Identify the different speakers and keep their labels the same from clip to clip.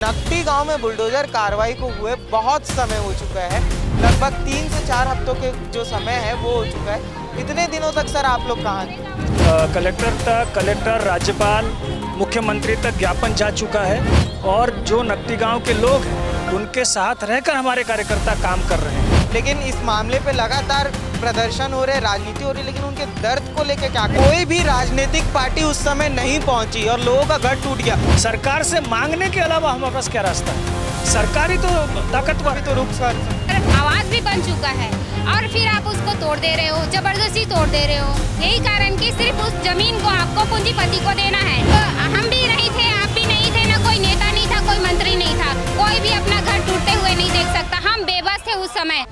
Speaker 1: नकटी गांव में बुलडोजर कार्रवाई को हुए बहुत समय हो चुका है। लगभग 3 से 4 हफ्तों के जो समय है वो हो चुका है। इतने दिनों तक सर आप लोग कहाँ थे?
Speaker 2: कलेक्टर, राज्यपाल, मुख्यमंत्री तक ज्ञापन जा चुका है और जो नकटी गांव के लोग हैं उनके साथ रहकर हमारे कार्यकर्ता काम कर रहे हैं।
Speaker 1: लेकिन इस मामले पे लगातार प्रदर्शन हो रहे, राजनीति हो रही, लेकिन उनके दर्द को लेकर क्या कोई भी राजनीतिक पार्टी उस समय नहीं पहुंची और लोगों का घर टूट गया।
Speaker 2: सरकार से मांगने के अलावा हमारे पास क्या रास्ता है? सरकारी तो ताकतवर
Speaker 1: तो रुक सर
Speaker 3: आवाज भी बन चुका है और फिर आप उसको तोड़ दे रहे हो, जबरदस्ती तोड़ दे रहे हो। यही कारण कि सिर्फ उस जमीन को आपको पूंजीपति को देना है। तो हम भी नहीं थे, आप भी नहीं थे, ना कोई नेता नहीं था, कोई मंत्री नहीं था, कोई भी अपना घर टूटते हुए नहीं देख सकता। हम बेबस थे उस समय।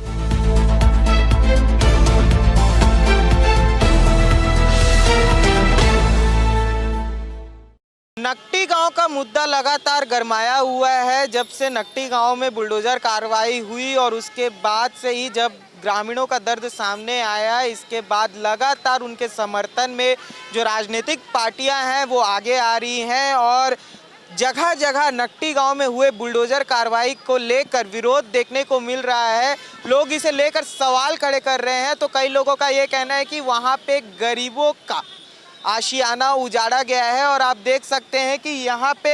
Speaker 1: नकटी गांव का मुद्दा लगातार गरमाया हुआ है। जब से नकटी गांव में बुलडोजर कार्रवाई हुई और उसके बाद से ही जब ग्रामीणों का दर्द सामने आया, इसके बाद लगातार उनके समर्थन में जो राजनीतिक पार्टियां हैं वो आगे आ रही हैं और जगह जगह नकटी गांव में हुए बुलडोजर कार्रवाई को लेकर विरोध देखने को मिल रहा है। लोग इसे लेकर सवाल खड़े कर रहे हैं। तो कई लोगों का ये कहना है कि वहाँ पे गरीबों का आशियाना उजाड़ा गया है और आप देख सकते हैं कि यहाँ पे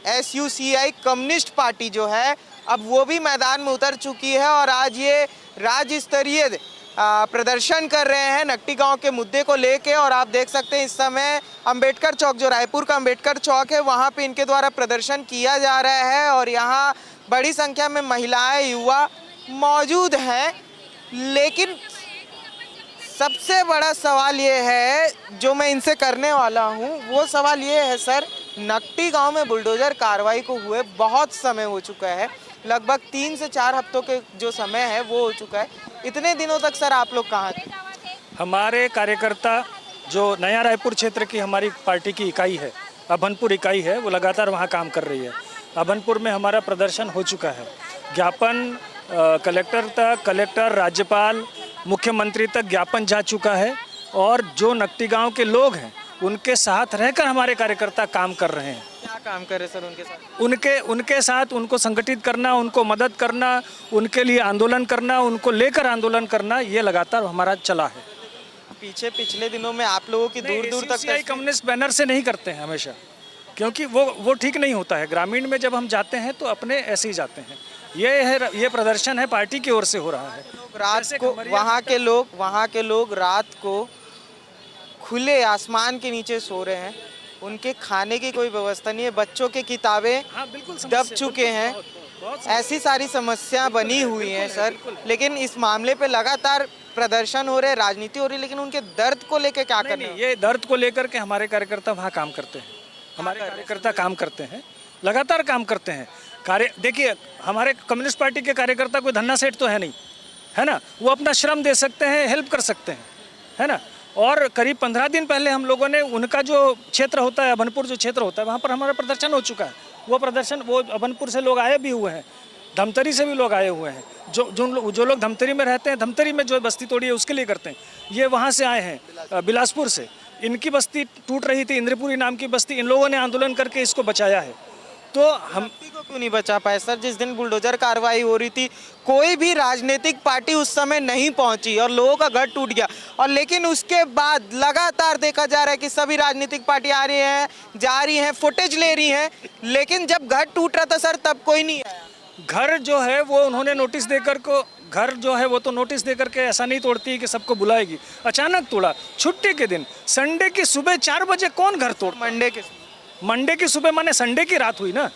Speaker 1: एसयूसीआई कम्युनिस्ट पार्टी जो है अब वो भी मैदान में उतर चुकी है और आज ये राज्य स्तरीय प्रदर्शन कर रहे हैं नकटी गांव के मुद्दे को लेके। और आप देख सकते हैं इस समय अंबेडकर चौक, जो रायपुर का अंबेडकर चौक है, वहाँ पे इनके द्वारा प्रदर्शन किया जा रहा है और यहाँ बड़ी संख्या में महिलाएं, युवा मौजूद हैं। लेकिन सबसे बड़ा सवाल ये है जो मैं इनसे करने वाला हूँ, वो सवाल ये है सर, नकटी गांव में बुलडोजर कार्रवाई को हुए बहुत समय हो चुका है। लगभग 3 से 4 हफ्तों के जो समय है वो हो चुका है। इतने दिनों तक सर आप लोग कहाँ थे?
Speaker 2: हमारे कार्यकर्ता जो नया रायपुर क्षेत्र की हमारी पार्टी की इकाई है, अभनपुर इकाई है, वो लगातार वहाँ काम कर रही है। अभनपुर में हमारा प्रदर्शन हो चुका है। ज्ञापन कलेक्टर, राज्यपाल, मुख्यमंत्री तक ज्ञापन जा चुका है और जो नकटी गांव के लोग हैं उनके साथ रहकर हमारे कार्यकर्ता काम कर रहे हैं।
Speaker 1: क्या काम कर रहे सर उनके साथ?
Speaker 2: उनके साथ उनको संगठित करना, उनको मदद करना, उनके लिए आंदोलन करना, उनको लेकर आंदोलन करना, ये लगातार हमारा चला है।
Speaker 1: पिछले दिनों में आप लोगों की दूर दूर तक
Speaker 2: कम्युनिस्ट बैनर से नहीं करते हैं हमेशा, क्योंकि वो ठीक नहीं होता है। ग्रामीण में जब हम जाते हैं तो अपने ऐसे ही जाते हैं। ये प्रदर्शन है पार्टी की ओर से हो रहा है।
Speaker 1: रात को वहाँ के लोग रात को खुले आसमान के नीचे सो रहे हैं। उनके खाने की कोई व्यवस्था नहीं है। बच्चों की किताबें दब चुके हैं। ऐसी सारी समस्या बनी हुई हैं सर। लेकिन इस मामले पे लगातार प्रदर्शन हो रहे, राजनीति हो रही, लेकिन उनके दर्द को लेकर क्या करना है?
Speaker 2: ये दर्द को लेकर के हमारे कार्यकर्ता वहाँ काम करते हैं। हमारे कार्यकर्ता काम करते हैं, लगातार काम करते हैं। देखिए, हमारे कम्युनिस्ट पार्टी के कार्यकर्ता कोई धन्ना सेठ तो है नहीं, है ना। वो अपना श्रम दे सकते हैं, हेल्प कर सकते हैं, है ना। और करीब 15 दिन पहले हम लोगों ने उनका जो क्षेत्र होता है, अभनपुर जो क्षेत्र होता है, वहाँ पर हमारा प्रदर्शन हो चुका है। वो अभनपुर से लोग आए भी हुए हैं, धमतरी से भी लोग आए हुए हैं। जो लोग धमतरी में रहते हैं, धमतरी में जो बस्ती तोड़ी है उसके लिए करते हैं। ये वहाँ से आए हैं बिलासपुर से। इनकी बस्ती टूट रही थी, इंद्रपुरी नाम की बस्ती, इन लोगों ने आंदोलन करके इसको बचाया है। तो हम
Speaker 1: को क्यों नहीं बचा पाए सर? जिस दिन बुलडोजर कार्रवाई हो रही थी कोई भी राजनीतिक पार्टी उस समय नहीं पहुंची और लोगों का घर टूट गया। और लेकिन उसके बाद लगातार देखा जा रहा है कि सभी राजनीतिक पार्टी आ रही हैं, जा रही हैं, फुटेज ले रही हैं, लेकिन जब घर टूट रहा था सर तब कोई नहीं आया।
Speaker 2: घर जो है वो उन्होंने नोटिस देकर को घर जो है वो तो नोटिस देकर के ऐसा नहीं तोड़ती कि सबको बुलाएगी। अचानक तोड़ा, छुट्टी के दिन, संडे की सुबह 4 बजे कौन घर तोड़? मंडे की सुबह माने संडे की रात हुई ना।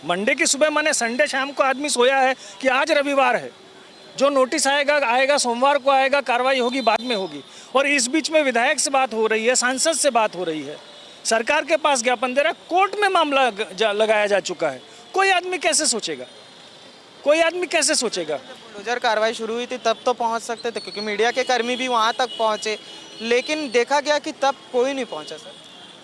Speaker 2: मंडे की सुबह माने संडे शाम को आदमी सोया है कि आज रविवार है। जो नोटिस आएगा सोमवार को आएगा, कार्रवाई होगी बाद में होगी। और इस बीच में विधायक से बात हो रही है, सांसद से बात हो रही है, सरकार के पास ज्ञापन दे रहा है, कोर्ट में मामला लगाया जा चुका है। कोई आदमी कैसे सोचेगा?
Speaker 1: बुलडोजर कार्रवाई शुरू हुई थी तब तो पहुंच सकते थे, क्योंकि मीडिया के कर्मी भी वहां तक पहुंचे, लेकिन देखा गया कि तब कोई नहीं पहुंचा सर।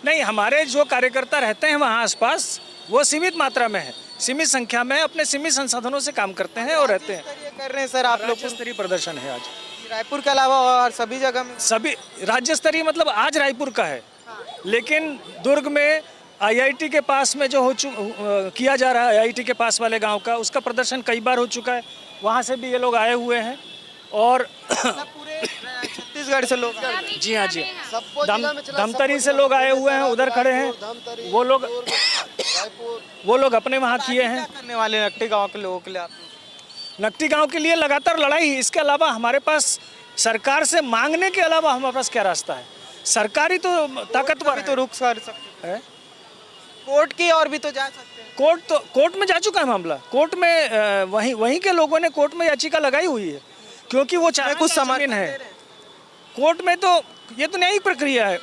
Speaker 2: नहीं, हमारे जो कार्यकर्ता रहते हैं वहाँ आसपास, वो सीमित मात्रा में है, सीमित संख्या में अपने सीमित संसाधनों से काम करते हैं और रहते हैं।
Speaker 1: कर रहे हैं सर आप लोग?
Speaker 2: राज्य स्तरीय प्रदर्शन है आज
Speaker 1: रायपुर के अलावा और सभी जगह में?
Speaker 2: सभी राज्य स्तरीय मतलब आज रायपुर का है, लेकिन दुर्ग में आईआईटी के पास में जो किया जा रहा है, आईआईटी के पास वाले गांव का, उसका प्रदर्शन कई बार हो चुका है। वहां से भी ये लोग आए हुए हैं और
Speaker 1: मतलब पूरे छत्तीसगढ़ से लोग आए हैं।
Speaker 2: जी हाँ जी, धमतरी से लोग आए हुए हैं, उधर खड़े हैं वो लोग अपने वहाँ किए हैं।
Speaker 1: क्या करने वाले नकटी गांव के लोगों के लिए आप लोग?
Speaker 2: नकटी गांव के लिए लगातार लड़ाई। इसके अलावा हमारे पास सरकार से मांगने के अलावा हमारे पास क्या रास्ता है? सरकारी तो ताकतवर
Speaker 1: तो रुक कर सकते
Speaker 2: है।
Speaker 1: हैं, कोर्ट की और भी तो जा सकते हैं।
Speaker 2: कोर्ट में जा चुका है मामला। कोर्ट में वहीं के लोगों ने कोर्ट में याचिका लगाई हुई है, क्योंकि वो चाहे कुछ समर्थन है कोर्ट में। तो ये तो न्यायिक प्रक्रिया है,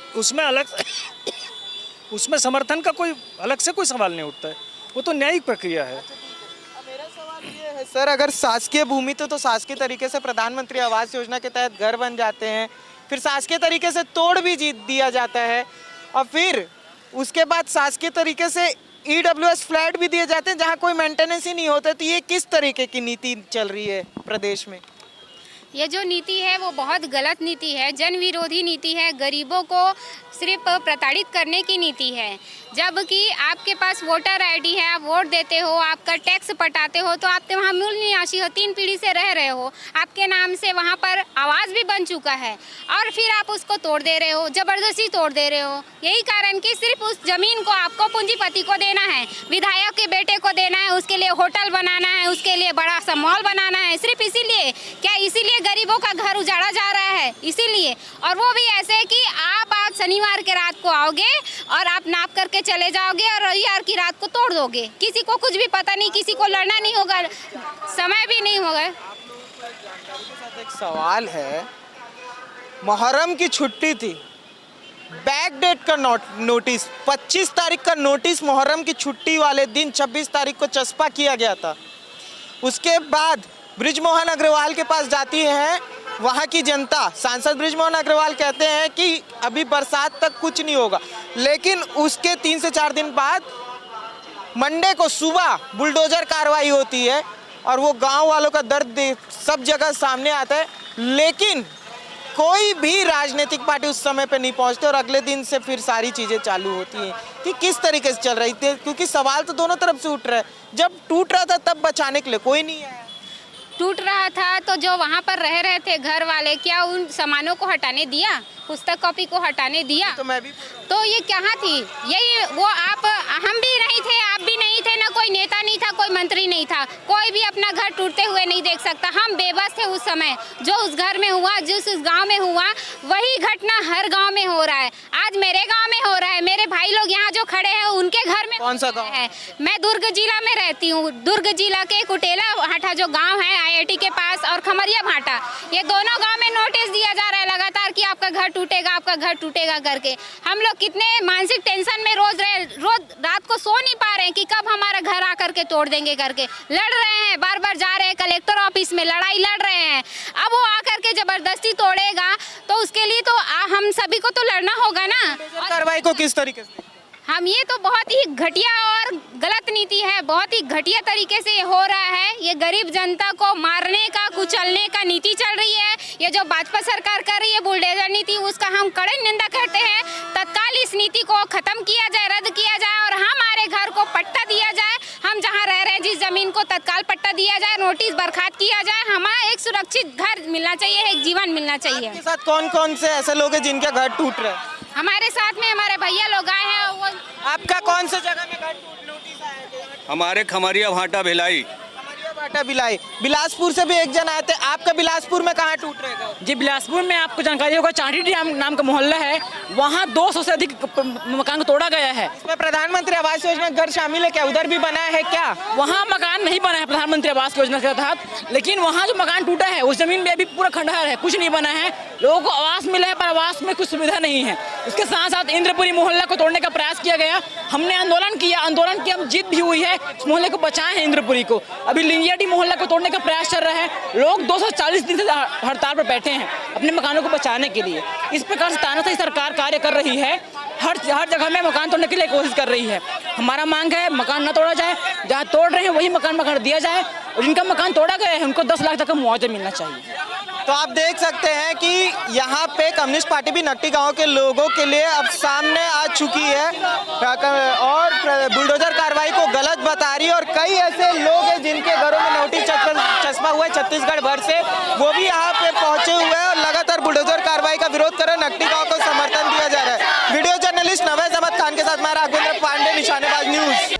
Speaker 2: उसमें समर्थन का कोई अलग से कोई सवाल नहीं उठता है, वो तो न्यायिक प्रक्रिया है।
Speaker 1: मेरा सवाल ये है सर, अगर शासकीय भूमि तो शासकीय तरीके से प्रधानमंत्री आवास योजना के तहत घर बन जाते हैं, फिर शासकीय तरीके से तोड़ भी दिया जाता है, और फिर उसके बाद शासकीय तरीके से EWS फ्लैट भी दिए जाते हैं जहां कोई मेंटेनेंस ही नहीं होता। तो ये किस तरीके की नीति चल रही है प्रदेश में?
Speaker 3: ये जो नीति है वो बहुत गलत नीति है, जन विरोधी नीति है, गरीबों को सिर्फ प्रताड़ित करने की नीति है। जबकि आपके पास वोटर आईडी है, आप वोट देते हो, आपका टैक्स पटाते हो, तो आप तो वहाँ मूल निवासी हो, 3 पीढ़ी से रह रहे हो, आपके नाम से वहाँ पर आवास भी बन चुका है, और फिर आप उसको तोड़ दे रहे हो, ज़बरदस्ती तोड़ दे रहे हो। यही कारण कि सिर्फ उस ज़मीन को आपको पूंजीपति को देना है, विधायक के बेटे को देना है, उसके लिए होटल बनाना है, उसके लिए बड़ा सा मॉल बनाना है, सिर्फ इसीलिए। क्या इसीलिए गरीबों का घर उजाड़ा जा रहा है? इसीलिए। और वो भी ऐसे कि आप आज शनिवार के रात को आओगे और आप नाप करके चले जाओगे और रविवार की रात को तोड़ दोगे। किसी को कुछ भी पता नहीं, किसी को लड़ना नहीं होगा, समय भी नहीं होगा।
Speaker 1: एक सवाल है, मुहर्रम की छुट्टी थी, बैक डेट का नोटिस 25 तारीख का नोटिस मुहर्रम की छुट्टी वाले दिन 26 तारीख को चस्पा किया गया था। उसके बाद बृजमोहन अग्रवाल के पास जाती है वहाँ की जनता, सांसद बृजमोहन अग्रवाल कहते हैं कि अभी बरसात तक कुछ नहीं होगा, लेकिन उसके 3 से 4 दिन बाद मंडे को सुबह बुलडोजर कार्रवाई होती है और वो गांव वालों का दर्द सब जगह सामने आता है, लेकिन कोई भी राजनीतिक पार्टी उस समय पे नहीं पहुंचते और अगले दिन से फिर सारी चीज़ें चालू होती हैं कि किस तरीके से चल रही थी। क्योंकि सवाल तो दोनों तरफ से उठ रहा है, जब टूट रहा था तब बचाने के लिए कोई नहीं है।
Speaker 3: टूट रहा था तो जो वहाँ पर रह रहे थे घर वाले, क्या उन सामानों को हटाने दिया? पुस्तक कॉपी को हटाने दिया?
Speaker 1: तो मैं भी
Speaker 3: तो ये कहाँ थी? यही वो आप, हम भी नहीं थे, आप भी नहीं थे, ना कोई नेता नहीं था, कोई मंत्री नहीं था, कोई भी अपना घर टूटते हुए नहीं देख सकता। हम बेबस थे उस समय। जो उस घर में हुआ, जिस उस गांव में हुआ, वही घटना हर गांव में हो रहा है। आज मेरे गांव में हो रहा है, मेरे भाई लोग यहाँ जो खड़े हैं उनके घर में।
Speaker 1: कौन सा गाँव
Speaker 3: है? मैं दुर्ग जिला में रहती हूँ। दुर्ग जिला के कुटेला भाटा जो गाँव है IIT के पास, और खमरिया भाटा, ये दोनों गाँव में नोटिस दिया जा रहा है लगातार कि आपका घर टूटेगा, आपका घर टूटेगा करके। हम लोग कितने मानसिक टेंशन में रोज रात को सो नहीं पा रहे हैं कि कब हमारा घर आकर के तोड़ देंगे करके। लड़ रहे हैं, बार बार जा रहे हैं कलेक्टर ऑफिस में, लड़ाई लड़ रहे हैं। अब वो आकर के जबरदस्ती तोड़ेगा तो उसके लिए तो हम सभी को तो लड़ना होगा ना।
Speaker 1: कार्रवाई को किस तरीके से?
Speaker 3: हम ये तो बहुत ही घटिया और गलत नीति है, बहुत ही घटिया तरीके से ये हो रहा है। ये गरीब जनता को मारने का, कुचलने का नीति चल रही है। ये जो भाजपा सरकार कर रही है बुलडोजर नीति, उसका हम कड़ी निंदा करते हैं। तत्काल इस नीति को खत्म किया जाए, रद्द किया जाए और हमारे घर को पट्टा दिया जाए। हम जहाँ रह रहे हैं जिस जमीन को तत्काल पट्टा दिया जाए, नोटिस बर्खास्त किया जाए। हमारा एक सुरक्षित घर मिलना चाहिए, एक जीवन मिलना चाहिए।
Speaker 1: आपके साथ कौन कौन से ऐसे लोग हैं जिनका घर टूट रहा है?
Speaker 3: हमारे साथ में हमारे भैया लोग आए हैं। वो
Speaker 1: आपका कौन सा जगह में घर टूट नोटिस आया है?
Speaker 4: हमारे खमरिया भाटा भिलाई।
Speaker 1: खमरिया भाटा भिलाई। बिलासपुर से भी एक जन आए थे। आपका बिलासपुर में कहाँ टूट रहे घर?
Speaker 5: जी, बिलासपुर में आपको जानकारी होगा, चांटी डैम नाम का मोहल्ला है, वहाँ 200 से अधिक मकान को तोड़ा गया है।
Speaker 1: इसमें प्रधानमंत्री आवास योजना घर शामिल है क्या? उधर भी बना है क्या?
Speaker 5: वहाँ मकान नहीं बना है प्रधानमंत्री आवास योजना के तहत, लेकिन वहाँ जो मकान टूटा है उस जमीन में अभी पूरा खंडहर है, कुछ नहीं बना है। लोगों को आवास मिला है पर आवास में कुछ सुविधा नहीं है। उसके साथ साथ इंद्रपुरी मोहल्ला को तोड़ने का प्रयास किया गया। हमने आंदोलन किया, आंदोलन की हम जीत भी हुई है। इस मोहल्ले को बचाए हैं इंद्रपुरी को। अभी लिंगियाटी मोहल्ला को तोड़ने का प्रयास चल रहा है। लोग 240 दिन से हड़ताल पर बैठे हैं अपने मकानों को बचाने के लिए। इस प्रकार से तानाशाही सरकार कार्य कर रही है, हर जगह में मकान तोड़ने के लिए कोशिश कर रही है। हमारा मांग है मकान न तोड़ा जाए, जहाँ तोड़ रहे हैं वही मकान दिया जाए, और जिनका मकान तोड़ा गया है उनको 10 लाख तक का मुआवजा मिलना चाहिए।
Speaker 1: तो आप देख सकते हैं कि यहाँ पे कम्युनिस्ट पार्टी भी नकटी गांव के लोगों के लिए अब सामने आ चुकी है और बुलडोजर कार्रवाई को गलत बता रही है। और कई ऐसे लोग हैं जिनके घरों में नोटी चश्मा हुआ है छत्तीसगढ़ भर से, वो भी यहाँ पे पहुंचे हुए हैं और लगातार बुलडोजर कार्रवाई का विरोध कर रहे हैं। नकटी गांव को समर्थन दिया जा रहा है। वीडियो जर्नलिस्ट नवेद अहमद खान के साथ मैं राघवेंद्र पांडे, निशानेबाज न्यूज।